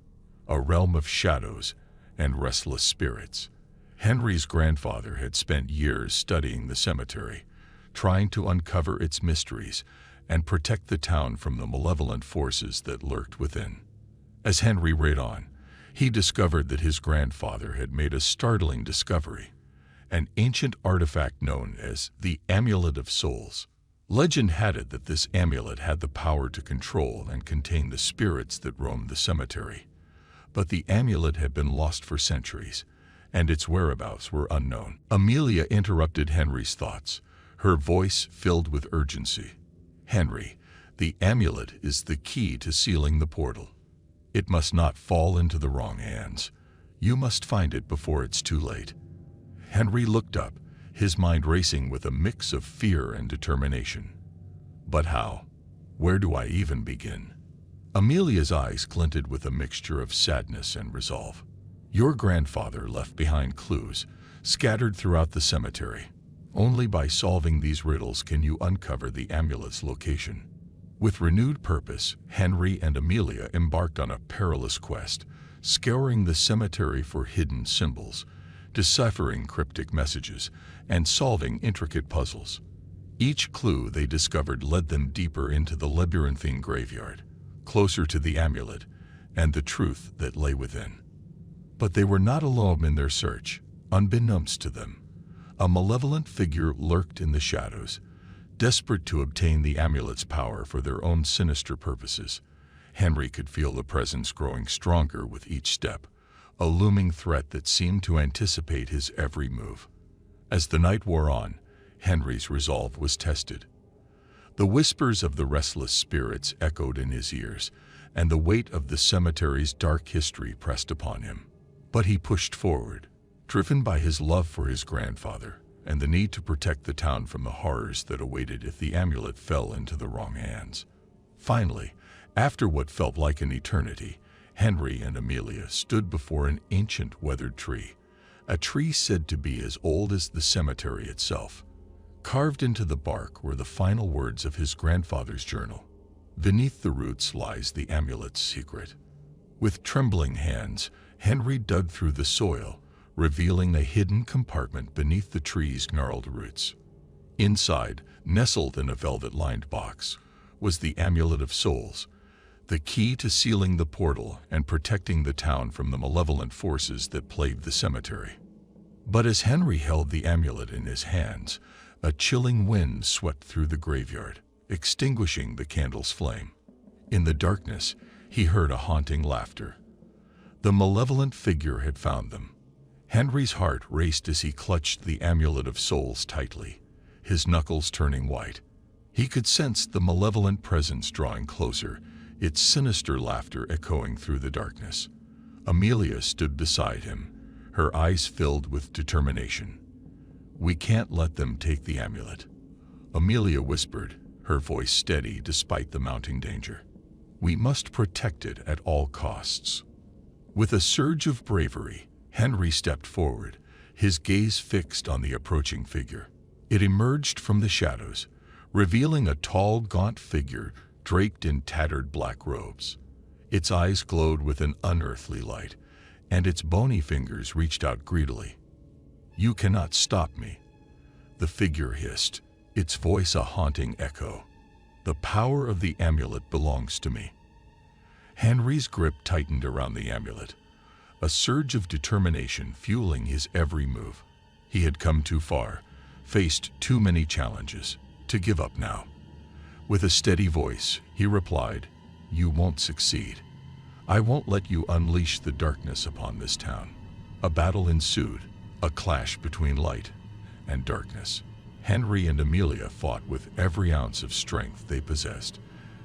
a realm of shadows and restless spirits. Henry's grandfather had spent years studying the cemetery, trying to uncover its mysteries and protect the town from the malevolent forces that lurked within. As Henry read on, he discovered that his grandfather had made a startling discovery, an ancient artifact known as the Amulet of Souls. Legend had it that this amulet had the power to control and contain the spirits that roamed the cemetery. But the amulet had been lost for centuries, and its whereabouts were unknown. Amelia interrupted Henry's thoughts, her voice filled with urgency. "Henry, the amulet is the key to sealing the portal. It must not fall into the wrong hands. You must find it before it's too late." Henry looked up, his mind racing with a mix of fear and determination. "But how? Where do I even begin?" Amelia's eyes glinted with a mixture of sadness and resolve. "Your grandfather left behind clues, scattered throughout the cemetery. Only by solving these riddles can you uncover the amulet's location." With renewed purpose, Henry and Amelia embarked on a perilous quest, scouring the cemetery for hidden symbols, deciphering cryptic messages, and solving intricate puzzles. Each clue they discovered led them deeper into the labyrinthine graveyard, closer to the amulet and the truth that lay within. But they were not alone in their search. Unbeknownst to them, a malevolent figure lurked in the shadows, desperate to obtain the amulet's power for their own sinister purposes. Henry could feel the presence growing stronger with each step, a looming threat that seemed to anticipate his every move. As the night wore on, Henry's resolve was tested. The whispers of the restless spirits echoed in his ears, and the weight of the cemetery's dark history pressed upon him. But he pushed forward, driven by his love for his grandfather and the need to protect the town from the horrors that awaited if the amulet fell into the wrong hands. Finally, after what felt like an eternity, Henry and Amelia stood before an ancient weathered tree, a tree said to be as old as the cemetery itself. Carved into the bark were the final words of his grandfather's journal. Beneath the roots lies the amulet's secret. With trembling hands, Henry dug through the soil, revealing a hidden compartment beneath the tree's gnarled roots. Inside, nestled in a velvet-lined box, was the Amulet of Souls, the key to sealing the portal and protecting the town from the malevolent forces that plagued the cemetery. But as Henry held the amulet in his hands, a chilling wind swept through the graveyard, extinguishing the candle's flame. In the darkness, he heard a haunting laughter. The malevolent figure had found them. Henry's heart raced as he clutched the Amulet of Souls tightly, his knuckles turning white. He could sense the malevolent presence drawing closer, its sinister laughter echoing through the darkness. Amelia stood beside him, her eyes filled with determination. "We can't let them take the amulet," Amelia whispered, her voice steady despite the mounting danger. "We must protect it at all costs." With a surge of bravery, Henry stepped forward, his gaze fixed on the approaching figure. It emerged from the shadows, revealing a tall, gaunt figure draped in tattered black robes. Its eyes glowed with an unearthly light, and its bony fingers reached out greedily. "You cannot stop me," the figure hissed, its voice a haunting echo. "The power of the amulet belongs to me." Henry's grip tightened around the amulet, a surge of determination fueling his every move. He had come too far, faced too many challenges, to give up now. With a steady voice, he replied, "You won't succeed. I won't let you unleash the darkness upon this town." A battle ensued, a clash between light and darkness. Henry and Amelia fought with every ounce of strength they possessed,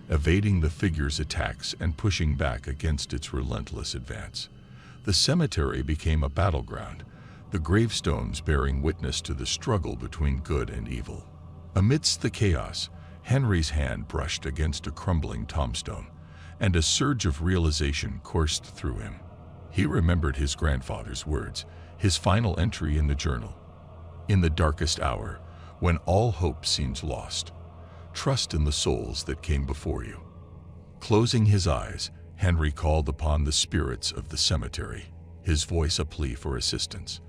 evading the figure's attacks and pushing back against its relentless advance. The cemetery became a battleground, the gravestones bearing witness to the struggle between good and evil. Amidst the chaos, Henry's hand brushed against a crumbling tombstone, and a surge of realization coursed through him. He remembered his grandfather's words, his final entry in the journal. "In the darkest hour, when all hope seems lost, trust in the souls that came before you." Closing his eyes, Henry called upon the spirits of the cemetery, his voice a plea for assistance.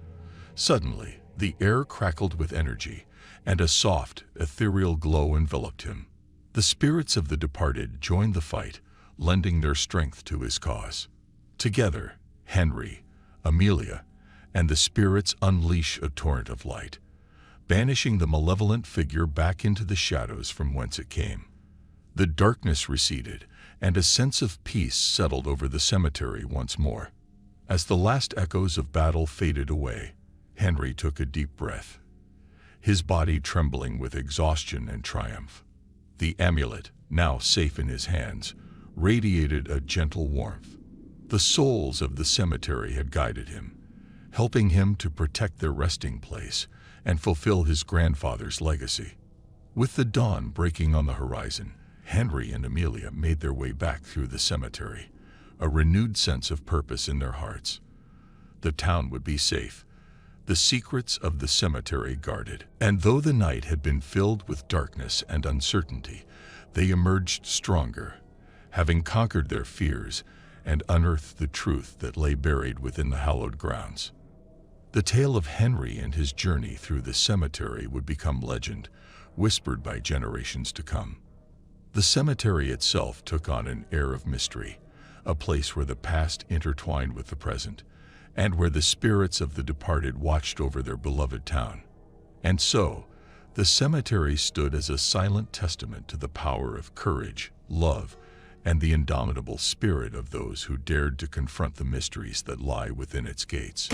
Suddenly, the air crackled with energy, and a soft, ethereal glow enveloped him. The spirits of the departed joined the fight, lending their strength to his cause. Together, Henry, Amelia, and the spirits unleash a torrent of light, banishing the malevolent figure back into the shadows from whence it came. The darkness receded, and a sense of peace settled over the cemetery once more. As the last echoes of battle faded away, Henry took a deep breath, his body trembling with exhaustion and triumph. The amulet, now safe in his hands, radiated a gentle warmth. The souls of the cemetery had guided him, helping him to protect their resting place and fulfill his grandfather's legacy. With the dawn breaking on the horizon, Henry and Amelia made their way back through the cemetery, a renewed sense of purpose in their hearts. The town would be safe, the secrets of the cemetery guarded, and though the night had been filled with darkness and uncertainty, they emerged stronger, having conquered their fears and unearthed the truth that lay buried within the hallowed grounds. The tale of Henry and his journey through the cemetery would become legend, whispered by generations to come. The cemetery itself took on an air of mystery, a place where the past intertwined with the present, and where the spirits of the departed watched over their beloved town. And so, the cemetery stood as a silent testament to the power of courage, love, and the indomitable spirit of those who dared to confront the mysteries that lie within its gates.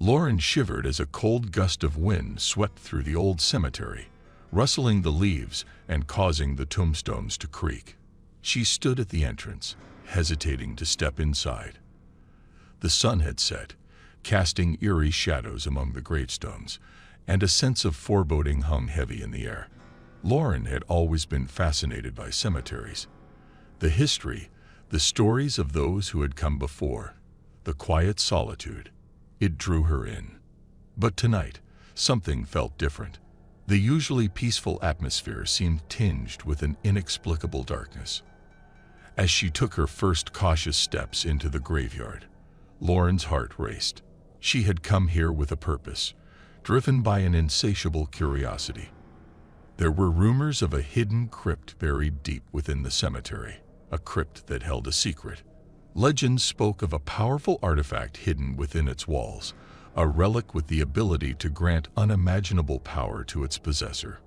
Lauren shivered as a cold gust of wind swept through the old cemetery, rustling the leaves and causing the tombstones to creak. She stood at the entrance, hesitating to step inside. The sun had set, casting eerie shadows among the gravestones, and a sense of foreboding hung heavy in the air. Lauren had always been fascinated by cemeteries. The history, the stories of those who had come before, the quiet solitude, it drew her in. But tonight, something felt different. The usually peaceful atmosphere seemed tinged with an inexplicable darkness. As she took her first cautious steps into the graveyard, Lauren's heart raced. She had come here with a purpose, driven by an insatiable curiosity. There were rumors of a hidden crypt buried deep within the cemetery, a crypt that held a secret. Legends spoke of a powerful artifact hidden within its walls, a relic with the ability to grant unimaginable power to its possessor.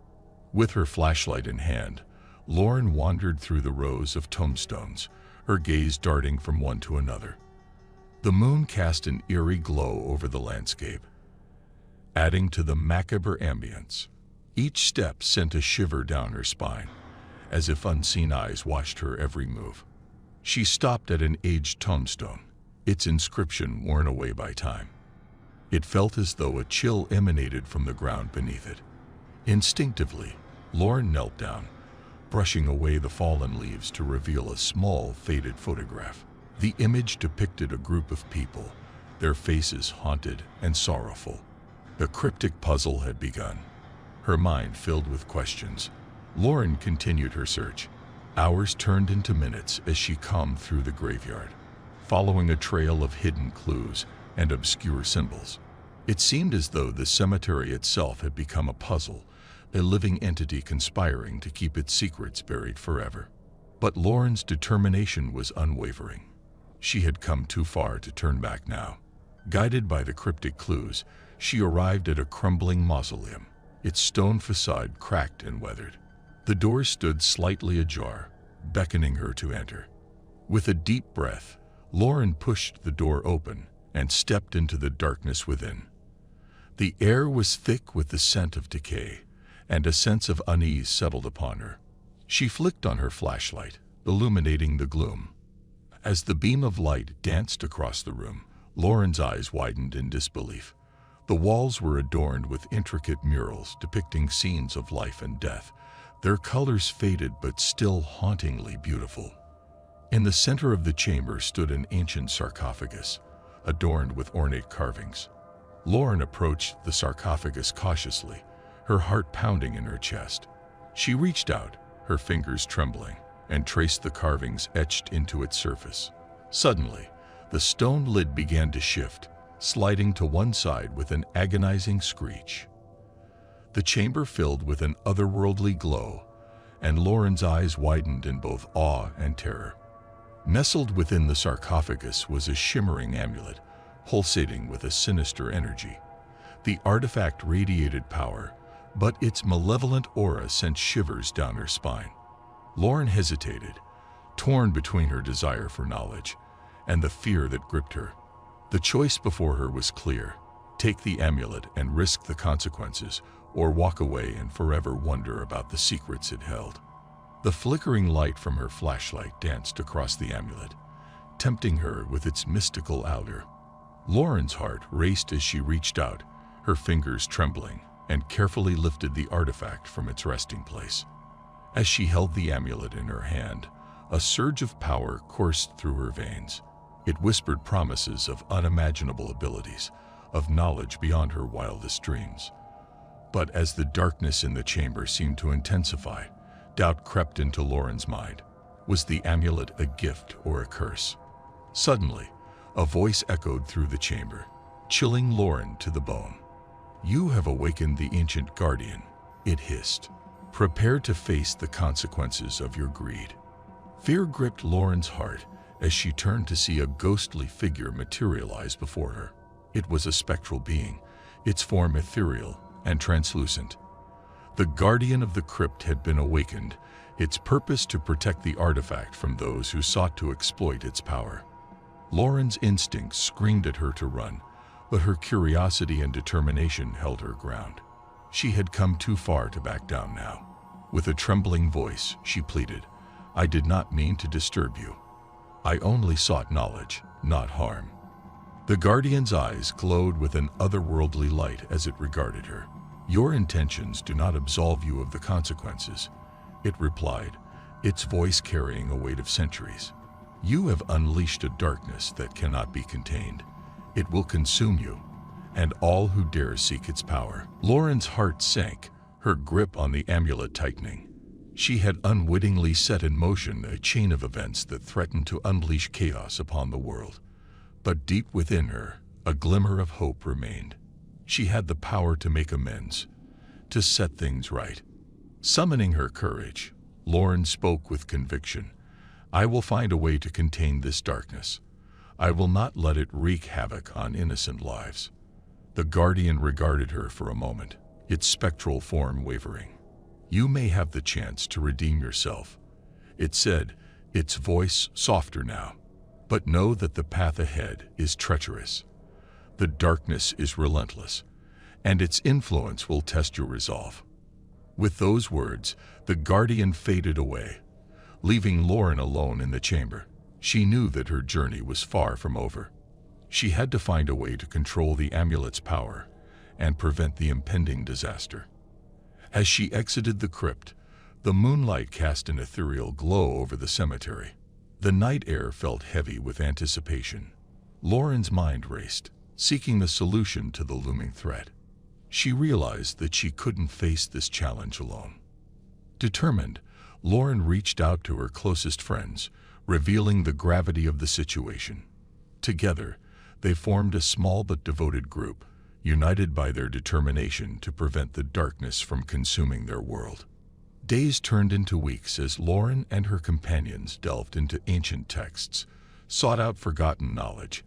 With her flashlight in hand, Lauren wandered through the rows of tombstones, her gaze darting from one to another. The moon cast an eerie glow over the landscape, adding to the macabre ambience. Each step sent a shiver down her spine, as if unseen eyes watched her every move. She stopped at an aged tombstone, its inscription worn away by time. It felt as though a chill emanated from the ground beneath it. Instinctively, Lauren knelt down, brushing away the fallen leaves to reveal a small, faded photograph. The image depicted a group of people, their faces haunted and sorrowful. The cryptic puzzle had begun. Her mind filled with questions, Lauren continued her search. Hours turned into minutes as she combed through the graveyard, following a trail of hidden clues and obscure symbols. It seemed as though the cemetery itself had become a puzzle, a living entity conspiring to keep its secrets buried forever. But Lauren's determination was unwavering. She had come too far to turn back now. Guided by the cryptic clues, she arrived at a crumbling mausoleum, its stone facade cracked and weathered. The door stood slightly ajar, beckoning her to enter. With a deep breath, Lauren pushed the door open and stepped into the darkness within. The air was thick with the scent of decay, and a sense of unease settled upon her. She flicked on her flashlight, illuminating the gloom. As the beam of light danced across the room, Lauren's eyes widened in disbelief. The walls were adorned with intricate murals depicting scenes of life and death, their colors faded but still hauntingly beautiful. In the center of the chamber stood an ancient sarcophagus, adorned with ornate carvings. Lauren approached the sarcophagus cautiously, her heart pounding in her chest. She reached out, her fingers trembling, and traced the carvings etched into its surface. Suddenly, the stone lid began to shift, sliding to one side with an agonizing screech. The chamber filled with an otherworldly glow, and Lauren's eyes widened in both awe and terror. Nestled within the sarcophagus was a shimmering amulet, pulsating with a sinister energy. The artifact radiated power, but its malevolent aura sent shivers down her spine. Lauren hesitated, torn between her desire for knowledge and the fear that gripped her. The choice before her was clear: take the amulet and risk the consequences, or walk away and forever wonder about the secrets it held. The flickering light from her flashlight danced across the amulet, tempting her with its mystical allure. Lauren's heart raced as she reached out, her fingers trembling, and carefully lifted the artifact from its resting place. As she held the amulet in her hand, a surge of power coursed through her veins. It whispered promises of unimaginable abilities, of knowledge beyond her wildest dreams. But as the darkness in the chamber seemed to intensify, doubt crept into Lauren's mind. Was the amulet a gift or a curse? Suddenly, a voice echoed through the chamber, chilling Lauren to the bone. "You have awakened the ancient guardian," it hissed. "Prepare to face the consequences of your greed." Fear gripped Lauren's heart as she turned to see a ghostly figure materialize before her. It was a spectral being, its form ethereal and translucent. The guardian of the crypt had been awakened, its purpose to protect the artifact from those who sought to exploit its power. Lauren's instincts screamed at her to run, but her curiosity and determination held her ground. She had come too far to back down now. With a trembling voice, she pleaded, "I did not mean to disturb you. I only sought knowledge, not harm." The guardian's eyes glowed with an otherworldly light as it regarded her. "Your intentions do not absolve you of the consequences," it replied, its voice carrying a weight of centuries. You have unleashed a darkness that cannot be contained. It will consume you, and all who dare seek its power. Lauren's heart sank, her grip on the amulet tightening. She had unwittingly set in motion a chain of events that threatened to unleash chaos upon the world. But deep within her, a glimmer of hope remained. She had the power to make amends, to set things right. Summoning her courage, Lauren spoke with conviction. I will find a way to contain this darkness. I will not let it wreak havoc on innocent lives. The guardian regarded her for a moment, its spectral form wavering. You may have the chance to redeem yourself, it said, its voice softer now. But know that the path ahead is treacherous. The darkness is relentless, and its influence will test your resolve. With those words, the guardian faded away, leaving Lauren alone in the chamber. She knew that her journey was far from over. She had to find a way to control the amulet's power and prevent the impending disaster. As she exited the crypt, the moonlight cast an ethereal glow over the cemetery. The night air felt heavy with anticipation. Lauren's mind raced, seeking the solution to the looming threat. She realized that she couldn't face this challenge alone. Determined, Lauren reached out to her closest friends, revealing the gravity of the situation. Together, they formed a small but devoted group, united by their determination to prevent the darkness from consuming their world. Days turned into weeks as Lauren and her companions delved into ancient texts, sought out forgotten knowledge,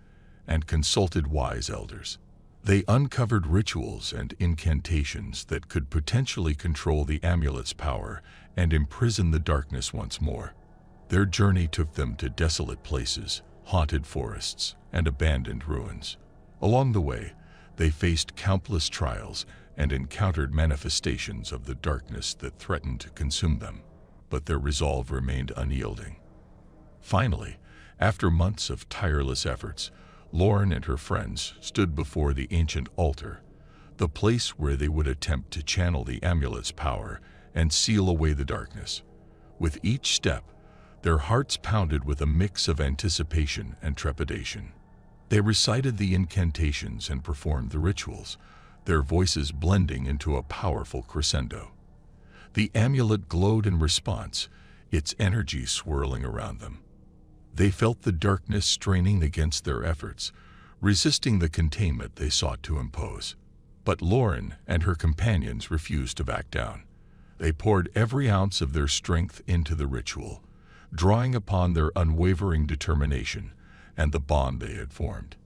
and consulted wise elders. They uncovered rituals and incantations that could potentially control the amulet's power and imprison the darkness once more. Their journey took them to desolate places, haunted forests, and abandoned ruins. Along the way, they faced countless trials and encountered manifestations of the darkness that threatened to consume them, but their resolve remained unyielding. Finally, after months of tireless efforts, Lauren and her friends stood before the ancient altar, the place where they would attempt to channel the amulet's power and seal away the darkness. With each step, their hearts pounded with a mix of anticipation and trepidation. They recited the incantations and performed the rituals, their voices blending into a powerful crescendo. The amulet glowed in response, its energy swirling around them. They felt the darkness straining against their efforts, resisting the containment they sought to impose. But Lauren and her companions refused to back down. They poured every ounce of their strength into the ritual, drawing upon their unwavering determination and the bond they had formed.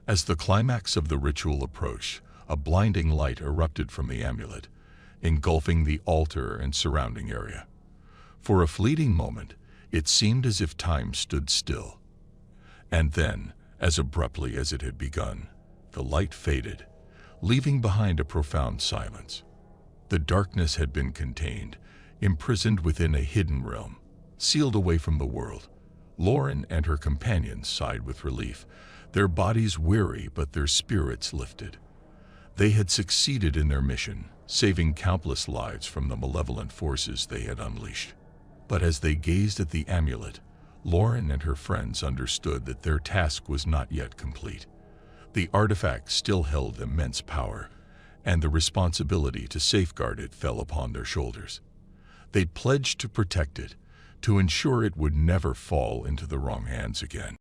As the climax of the ritual approached, a blinding light erupted from the amulet, engulfing the altar and surrounding area. For a fleeting moment, it seemed as if time stood still. And then, as abruptly as it had begun, the light faded, leaving behind a profound silence. The darkness had been contained, imprisoned within a hidden realm, sealed away from the world. Lauren and her companions sighed with relief, their bodies weary but their spirits lifted. They had succeeded in their mission, saving countless lives from the malevolent forces they had unleashed. But as they gazed at the amulet, Lauren and her friends understood that their task was not yet complete. The artifact still held immense power, and the responsibility to safeguard it fell upon their shoulders. They pledged to protect it, to ensure it would never fall into the wrong hands again.